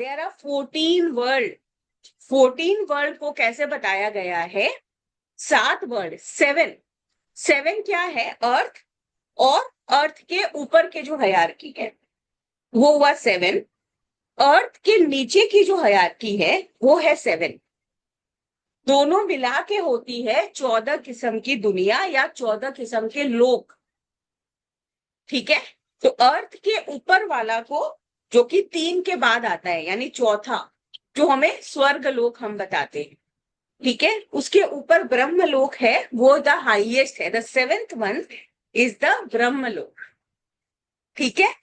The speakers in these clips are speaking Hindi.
There are 14 world. 14 वर्ल्ड को कैसे बताया गया है? 7 वर्ल्ड, 7। 7 क्या है? अर्थ, और अर्थ के ऊपर के जो हायरार्की है वो हुआ 7। अर्थ के नीचे की जो हायरार्की है वो है 7। दोनों मिला के होती है 14 किस्म की दुनिया या 14 किस्म के लोक। ठीक है, तो अर्थ के ऊपर वाला को, जो कि 3 के बाद आता है, यानी चौथा, जो हमें स्वर्ग लोक हम बताते हैं, ठीक है, उसके ऊपर ब्रह्म लोक है, वो द हाईएस्ट है। The 7th one is the ब्रह्म लोक। ठीक है,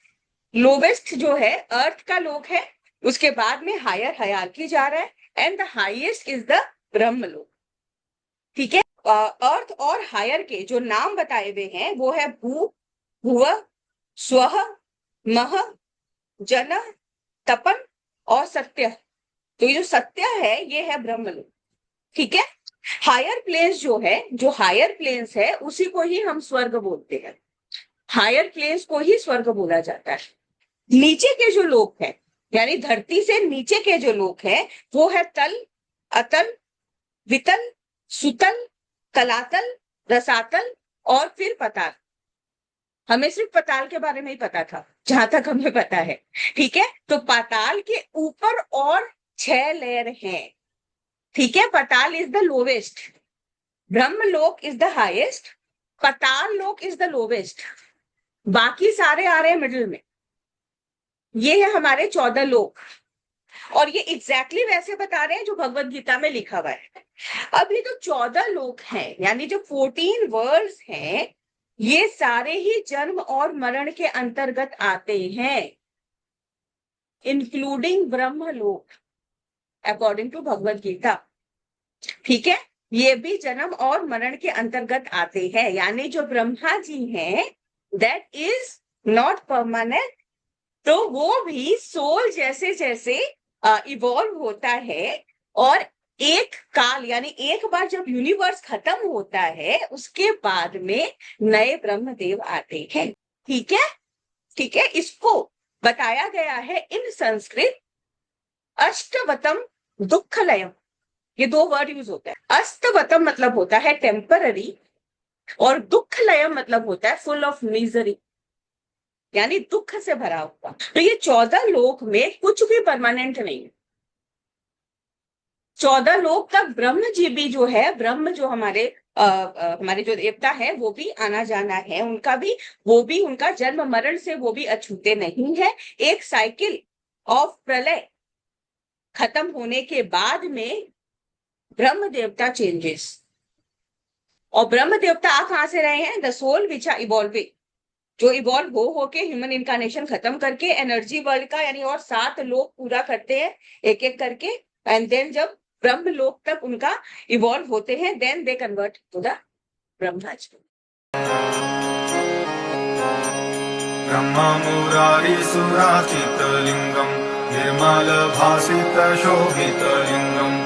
लोवेस्ट जो है अर्थ का लोक है, उसके बाद में हायर हायरार्की जा रहा है, and the highest is the ब्रह्म लोक। ठीक है, अर्थ और हायर के जो नाम बताए हुए हैं वो है भू, भुव, स्वह, मह, जन, तपन और सत्य। तो ये जो सत्य है ये है ब्रह्मलोक। ठीक है, हायर प्लेन्स जो है, जो हायर प्लेन्स है उसी को ही हम स्वर्ग बोलते हैं। हायर प्लेन्स को ही स्वर्ग बोला जाता है। नीचे के जो लोक है, यानी धरती से नीचे के जो लोक है, वो है तल, अतल, वितल, सुतल, तलातल, रसातल और फिर पताल। हमें सिर्फ पताल के बारे में ही पता था, जहां तक हमें पता है। ठीक है, तो पाताल के ऊपर और 6 लेयर हैं। ठीक है, Patal is the lowest, Brahmalok is the highest, Patal Lok is the lowest, बाकी सारे आ रहे हैं मिडिल में। ये है हमारे 14 लोक, और ये एग्जैक्टली वैसे बता रहे हैं जो भगवत गीता में लिखा हुआ है। अब ये जो 14 लोक हैं, यानी जो 14 वर्ल्ड्स हैं, ये सारे ही जन्म और मरण के अंतर्गत आते हैं, including Brahmalok, according to Bhagavad Gita. ठीक है, ये भी जन्म और मरण के अंतर्गत आते हैं, यानी जो ब्रह्मा जी हैं दैट इज नॉट परमानेंट। तो वो भी सोल जैसे जैसे इवॉल्व होता है, और एक काल, यानी एक बार जब यूनिवर्स खत्म होता है उसके बाद में नए ब्रह्मदेव आते हैं। ठीक है, ठीक है, इसको बताया गया है इन संस्कृत अष्टवतम दुःखलयम। ये 2 वर्ड यूज होता है। अष्टवतम मतलब होता है टेम्पररी, और दुःखलयम मतलब होता है फुल ऑफ मिजरी, यानी दुख से भरा हुआ। तो ये 14 लोक में कुछ भी परमानेंट नहीं है। 14 लोक तक ब्रह्म जी भी जो है, ब्रह्म जो हमारे जो देवता है वो भी आना जाना है उनका भी, वो भी उनका जन्म मरण से वो भी अछूते नहीं है। एक साइकिल ऑफ प्रलय खत्म होने के बाद में ब्रह्म देवता चेंजेस, और ब्रह्म देवता आ कहां से रहे हैं? The soul which are evolving, जो इवॉल्व हो के ह्यूमन इनकारनेशन खत्म करके एनर्जी वर्ल्ड का, यानी और 7 लोक पूरा करते हैं एक एक करके, एंड देन जब ब्रह्म लोक तक उनका इवॉल्व होते हैं, then they convert to the Brahmas. Brahma Murari सुराचित लिंगम निर्मल भासित शोभित लिंगम।